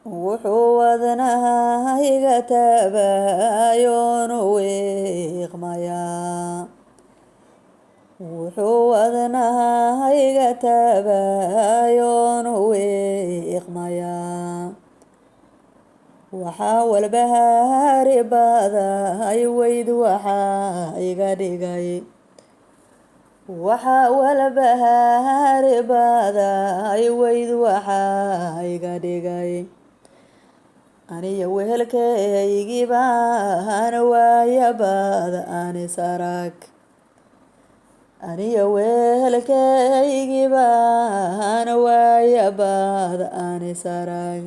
wuxuu wadnaha iga taabayoon wiiqmayaa wuxuu wadnaha iga taabayoon wiiqmayaa waxaa walbahaari baday weyd waxaa iga dhigay waxaa walbahaari baday weyd waxaa iga dhigay aniyo wehelkaygii baan waaya baad anis arag aniyo wehelkaygii baan waaya baad anis arag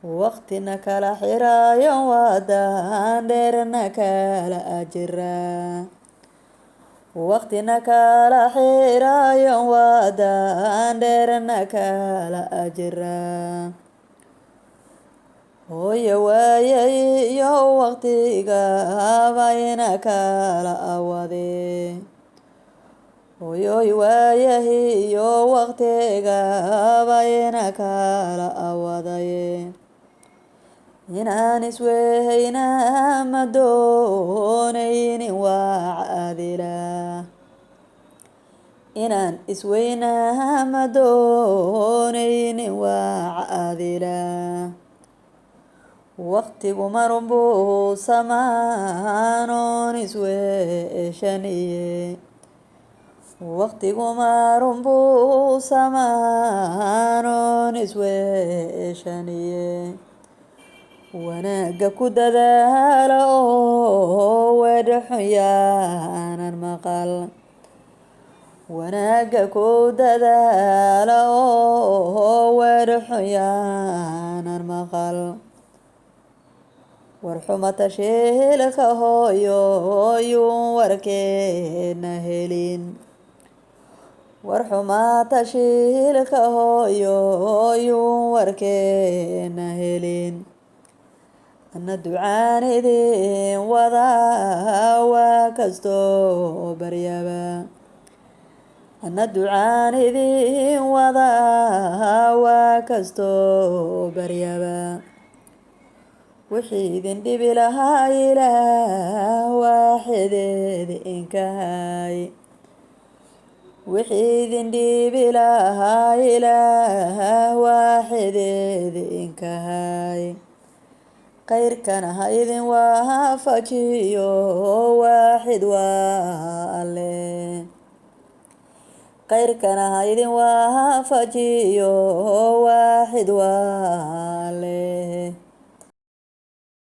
waqtina kala xiraayo waadaan dheerna kala ajiraa waqtina kala xiraayo waadaan dheerna kala ajiraa hooyo waayay iyo waqtiga bayna kala awade hooyoy waayahi iyo waqtiga bayna kala awadaye inaan iswehayna ma doonaynin waa caadila inaan isweyna ma doonaynin waa caadila waqtigu marunbuu samaanoon isweeshaniye waqtigu marunbuu samaanoon isweeshaniye wanaagga ku dadaala oo wedhaxun yaanan maqal wanaagga ku dadaala oo wedhaxun yaanan maqal warxuma tashiilka hooyoyuun warkeena helin warxuma tashiilka hooyoyuun warkeena helin ana ducaan idin wadaa waa kastoo baryaba ana ducaan idin wadaa waa kastoo baryaba wixii idin dhibi lahaa ilaah waaxideed inkahay wixii idin dhibi lahaa ilaah waaxideed inkahay qayrkana ha idin waafajiyo waaxid waa alle qayrkana ha idin waafajiyo waaxid waa